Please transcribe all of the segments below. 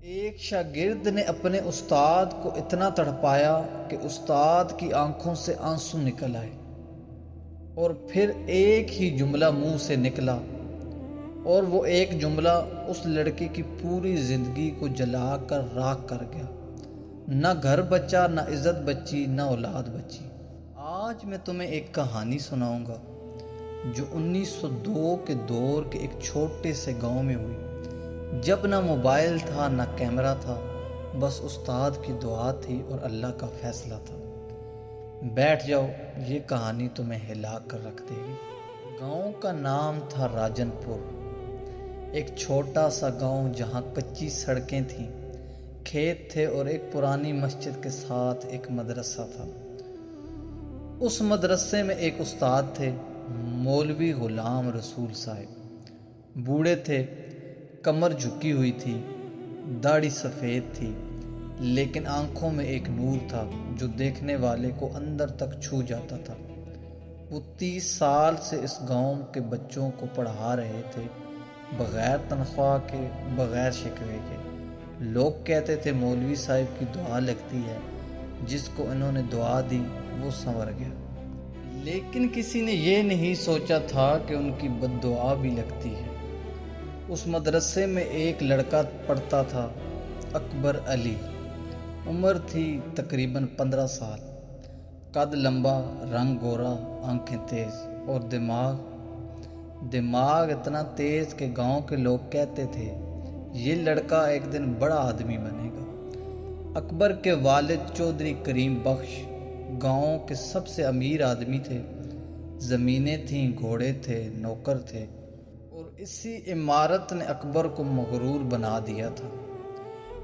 ایک شاگرد نے اپنے استاد کو اتنا تڑپایا کہ استاد کی آنکھوں سے آنسو نکل آئے، اور پھر ایک ہی جملہ منہ سے نکلا، اور وہ ایک جملہ اس لڑکے کی پوری زندگی کو جلا کر راکھ کر گیا۔ نہ گھر بچا، نہ عزت بچی، نہ اولاد بچی۔ آج میں تمہیں ایک کہانی سناؤں گا جو 1902 کے دور کے ایک چھوٹے سے گاؤں میں ہوئی، جب نہ موبائل تھا نہ کیمرہ تھا، بس استاد کی دعا تھی اور اللہ کا فیصلہ تھا۔ بیٹھ جاؤ، یہ کہانی تمہیں ہلا کر رکھ دے گی۔ گاؤں کا نام تھا راجن پور، ایک چھوٹا سا گاؤں جہاں کچی سڑکیں تھیں، کھیت تھے اور ایک پرانی مسجد کے ساتھ ایک مدرسہ تھا۔ اس مدرسے میں ایک استاد تھے، مولوی غلام رسول صاحب۔ بوڑھے تھے، کمر جھکی ہوئی تھی، داڑھی سفید تھی، لیکن آنکھوں میں ایک نور تھا جو دیکھنے والے کو اندر تک چھو جاتا تھا۔ وہ 30 سال سے اس گاؤں کے بچوں کو پڑھا رہے تھے، بغیر تنخواہ کے، بغیر شکوے کے۔ لوگ کہتے تھے مولوی صاحب کی دعا لگتی ہے، جس کو انہوں نے دعا دی وہ سنور گیا۔ لیکن کسی نے یہ نہیں سوچا تھا کہ ان کی بد دعا بھی لگتی ہے۔ اس مدرسے میں ایک لڑکا پڑھتا تھا، اکبر علی۔ عمر تھی تقریباً 15 سال، قد لمبا، رنگ گورا، آنکھیں تیز، اور دماغ اتنا تیز کہ گاؤں کے لوگ کہتے تھے یہ لڑکا ایک دن بڑا آدمی بنے گا۔ اکبر کے والد چودھری کریم بخش گاؤں کے سب سے امیر آدمی تھے۔ زمینیں تھیں، گھوڑے تھے، نوکر تھے، اور اسی عمارت نے اکبر کو مغرور بنا دیا تھا۔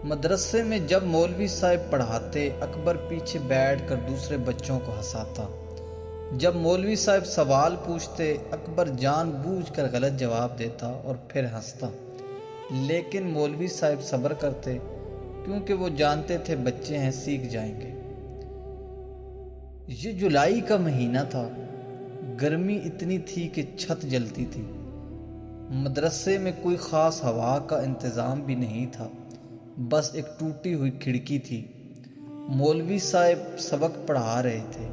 مدرسے میں جب مولوی صاحب پڑھاتے، اکبر پیچھے بیٹھ کر دوسرے بچوں کو ہنساتا۔ جب مولوی صاحب سوال پوچھتے، اکبر جان بوجھ کر غلط جواب دیتا اور پھر ہنستا، لیکن مولوی صاحب صبر کرتے کیونکہ وہ جانتے تھے بچے ہیں، سیکھ جائیں گے۔ یہ جولائی کا مہینہ تھا، گرمی اتنی تھی کہ چھت جلتی تھی۔ مدرسے میں کوئی خاص ہوا کا انتظام بھی نہیں تھا، بس ایک ٹوٹی ہوئی کھڑکی تھی۔ مولوی صاحب سبق پڑھا رہے تھے،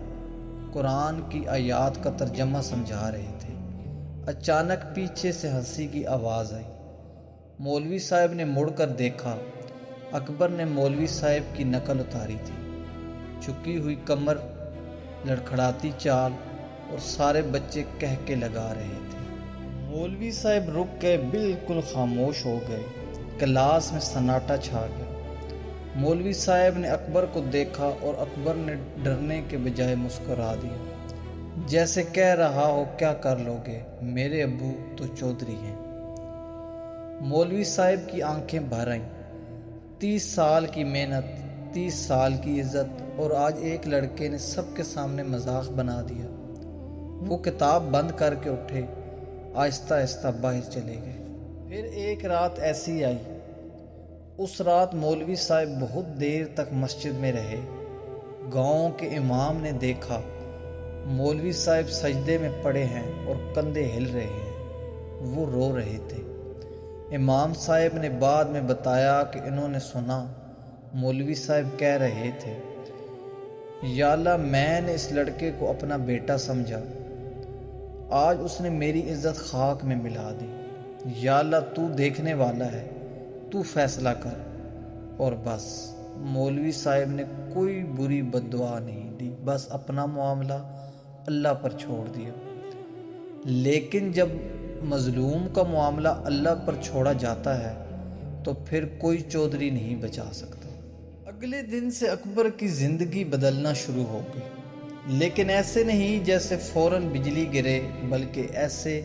قرآن کی آیات کا ترجمہ سمجھا رہے تھے۔ اچانک پیچھے سے ہنسی کی آواز آئی۔ مولوی صاحب نے مڑ کر دیکھا، اکبر نے مولوی صاحب کی نقل اتاری تھی، جھکی ہوئی کمر، لڑکھڑاتی چال، اور سارے بچے کہکے لگا رہے تھے۔ مولوی صاحب رک گئے، بالکل خاموش ہو گئے۔ کلاس میں سناٹا چھا گیا۔ مولوی صاحب نے اکبر کو دیکھا اور اکبر نے ڈرنے کے بجائے مسکرا دیا، جیسے کہہ رہا ہو کیا کر لو گے، میرے ابو تو چودھری ہیں۔ مولوی صاحب کی آنکھیں بھر آئیں۔ 30 سال کی محنت، 30 سال کی عزت، اور آج ایک لڑکے نے سب کے سامنے مذاق بنا دیا۔ وہ کتاب بند کر کے اٹھے، آہستہ آہستہ باہر چلے گئے۔ پھر ایک رات ایسی آئی۔ اس رات مولوی صاحب بہت دیر تک مسجد میں رہے۔ گاؤں کے امام نے دیکھا مولوی صاحب سجدے میں پڑے ہیں اور کندھے ہل رہے ہیں، وہ رو رہے تھے۔ امام صاحب نے بعد میں بتایا کہ انہوں نے سنا مولوی صاحب کہہ رہے تھے، یا اللہ، میں نے اس لڑکے کو اپنا بیٹا سمجھا، آج اس نے میری عزت خاک میں ملا دی۔ یا اللہ، تو دیکھنے والا ہے، تو فیصلہ کر۔ اور بس مولوی صاحب نے کوئی بری بد دعا نہیں دی، بس اپنا معاملہ اللہ پر چھوڑ دیا۔ لیکن جب مظلوم کا معاملہ اللہ پر چھوڑا جاتا ہے تو پھر کوئی چودھری نہیں بچا سکتا۔ اگلے دن سے اکبر کی زندگی بدلنا شروع ہو گئی، لیکن ایسے نہیں جیسے فوراً بجلی گرے، بلکہ ایسے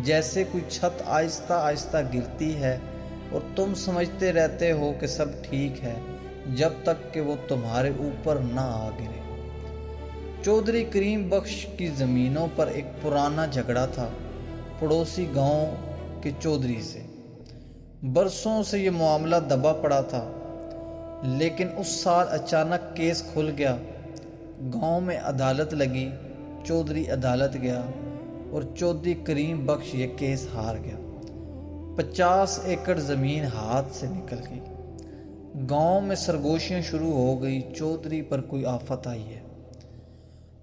جیسے کوئی چھت آہستہ آہستہ گرتی ہے اور تم سمجھتے رہتے ہو کہ سب ٹھیک ہے، جب تک کہ وہ تمہارے اوپر نہ آ گرے۔ چودھری کریم بخش کی زمینوں پر ایک پرانا جھگڑا تھا پڑوسی گاؤں کے چودھری سے۔ برسوں سے یہ معاملہ دبا پڑا تھا، لیکن اس سال اچانک کیس کھل گیا۔ گاؤں میں عدالت لگی، چودھری عدالت گیا اور چودھری کریم بخش یہ کیس ہار گیا۔ 50 ایکڑ زمین ہاتھ سے نکل گئی۔ گاؤں میں سرگوشیاں شروع ہو گئی، چودھری پر کوئی آفت آئی ہے۔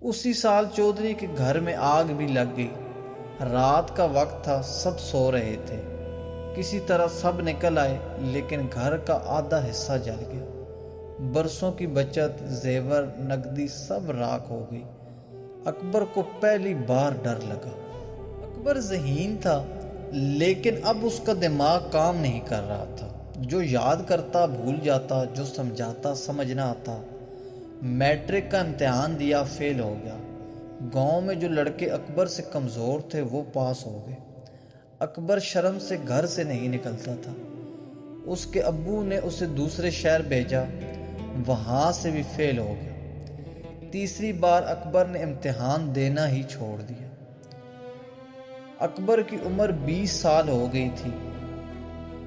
اسی سال چودھری کے گھر میں آگ بھی لگ گئی۔ رات کا وقت تھا، سب سو رہے تھے۔ کسی طرح سب نکل آئے، لیکن گھر کا آدھا حصہ جل گیا۔ برسوں کی بچت، زیور، نقدی سب راکھ ہو گئی۔ اکبر کو پہلی بار ڈر لگا۔ اکبر ذہین تھا، لیکن اب اس کا دماغ کام نہیں کر رہا تھا۔ جو یاد کرتا بھول جاتا، جو سمجھاتا سمجھ نہ آتا۔ میٹرک کا امتحان دیا، فیل ہو گیا۔ گاؤں میں جو لڑکے اکبر سے کمزور تھے وہ پاس ہو گئے۔ اکبر شرم سے گھر سے نہیں نکلتا تھا۔ اس کے ابو نے اسے دوسرے شہر بھیجا، وہاں سے بھی فیل ہو گیا۔ تیسری بار اکبر نے امتحان دینا ہی چھوڑ دیا۔ اکبر کی عمر 20 سال ہو گئی تھی۔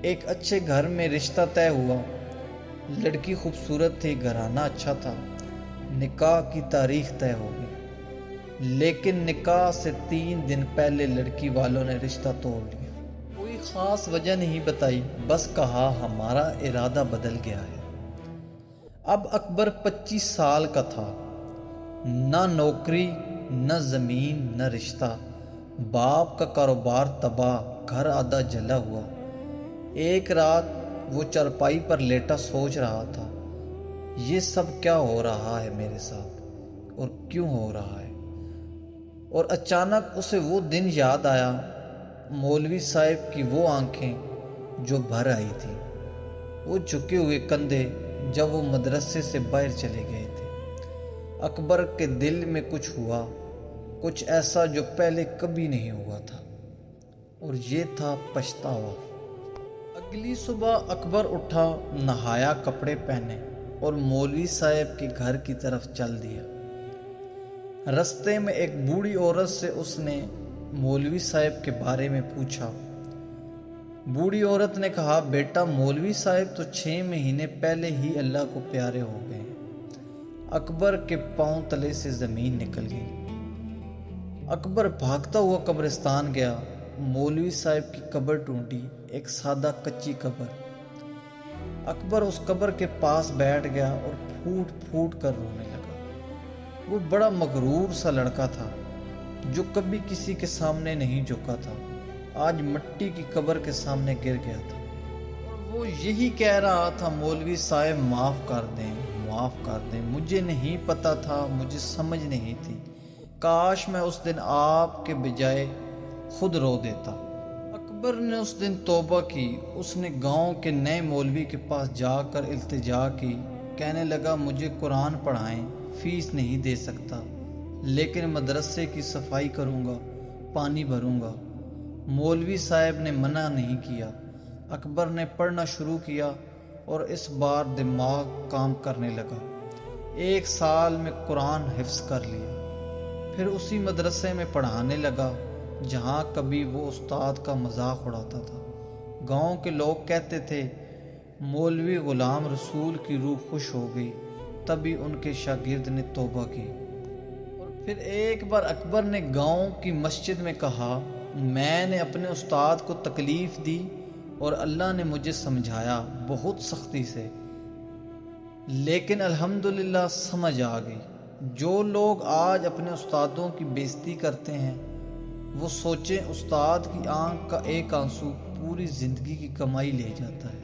ایک اچھے گھر میں رشتہ طے ہوا۔ لڑکی خوبصورت تھی، گھرانہ اچھا تھا۔ نکاح کی تاریخ طے ہو گئی، لیکن نکاح سے 3 دن پہلے لڑکی والوں نے رشتہ توڑ لیا۔ کوئی خاص وجہ نہیں بتائی، بس کہا ہمارا ارادہ بدل گیا ہے۔ اب اکبر 25 سال کا تھا۔ نہ نوکری، نہ زمین، نہ رشتہ۔ باپ کا کاروبار تباہ، گھر آدھا جلا ہوا۔ ایک رات وہ چارپائی پر لیٹا سوچ رہا تھا، یہ سب کیا ہو رہا ہے میرے ساتھ، اور کیوں ہو رہا ہے؟ اور اچانک اسے وہ دن یاد آیا، مولوی صاحب کی وہ آنکھیں جو بھر آئی تھیں، وہ جھکے ہوئے کندھے جب وہ مدرسے سے باہر چلے گئے تھے۔ اکبر کے دل میں کچھ ہوا، کچھ ایسا جو پہلے کبھی نہیں ہوا تھا، اور یہ تھا پچھتاوا۔ اگلی صبح اکبر اٹھا، نہایا، کپڑے پہنے اور مولوی صاحب کے گھر کی طرف چل دیا۔ رستے میں ایک بوڑھی عورت سے اس نے مولوی صاحب کے بارے میں پوچھا۔ بوڑھی عورت نے کہا، بیٹا مولوی صاحب تو 6 مہینے پہلے ہی اللہ کو پیارے ہو گئے ہیں۔ اکبر کے پاؤں تلے سے زمین نکل گئی۔ اکبر بھاگتا ہوا قبرستان گیا۔ مولوی صاحب کی قبر ڈھونڈی، ایک سادہ کچی قبر۔ اکبر اس قبر کے پاس بیٹھ گیا اور پھوٹ پھوٹ کر رونے لگا۔ وہ بڑا مغرور سا لڑکا تھا، جو کبھی کسی کے سامنے نہیں جھکا تھا، آج مٹی کی قبر کے سامنے گر گیا تھا، اور وہ یہی کہہ رہا تھا، مولوی صاحب معاف کر دیں، معاف کر دیں، مجھے نہیں پتا تھا، مجھے سمجھ نہیں تھی، کاش میں اس دن آپ کے بجائے خود رو دیتا۔ اکبر نے اس دن توبہ کی۔ اس نے گاؤں کے نئے مولوی کے پاس جا کر التجا کی، کہنے لگا، مجھے قرآن پڑھائیں، فیس نہیں دے سکتا، لیکن مدرسے کی صفائی کروں گا، پانی بھروں گا۔ مولوی صاحب نے منع نہیں کیا۔ اکبر نے پڑھنا شروع کیا اور اس بار دماغ کام کرنے لگا۔ 1 سال میں قرآن حفظ کر لیا۔ پھر اسی مدرسے میں پڑھانے لگا جہاں کبھی وہ استاد کا مذاق اڑاتا تھا۔ گاؤں کے لوگ کہتے تھے، مولوی غلام رسول کی روح خوش ہو گئی۔ تبھی ان کے شاگرد نے توبہ کی۔ اور پھر ایک بار اکبر نے گاؤں کی مسجد میں کہا، میں نے اپنے استاد کو تکلیف دی اور اللہ نے مجھے سمجھایا بہت سختی سے، لیکن الحمدللہ سمجھ آ گئی۔ جو لوگ آج اپنے استادوں کی بے عزتی کرتے ہیں، وہ سوچیں استاد کی آنکھ کا ایک آنسو پوری زندگی کی کمائی لے جاتا ہے۔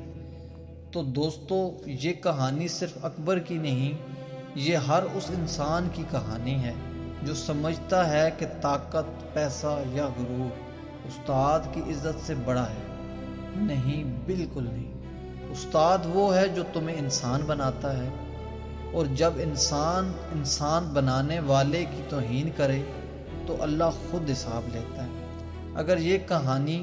تو دوستو، یہ کہانی صرف اکبر کی نہیں، یہ ہر اس انسان کی کہانی ہے جو سمجھتا ہے کہ طاقت، پیسہ یا غرور استاد کی عزت سے بڑا ہے۔ نہیں، بالکل نہیں۔ استاد وہ ہے جو تمہیں انسان بناتا ہے، اور جب انسان بنانے والے کی توہین کرے تو اللہ خود حساب لیتا ہے۔ اگر یہ کہانی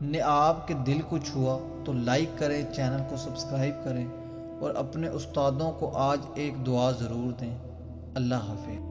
نے آپ کے دل کو چھوا تو لائک کریں، چینل کو سبسکرائب کریں، اور اپنے استادوں کو آج ایک دعا ضرور دیں۔ اللہ حافظ۔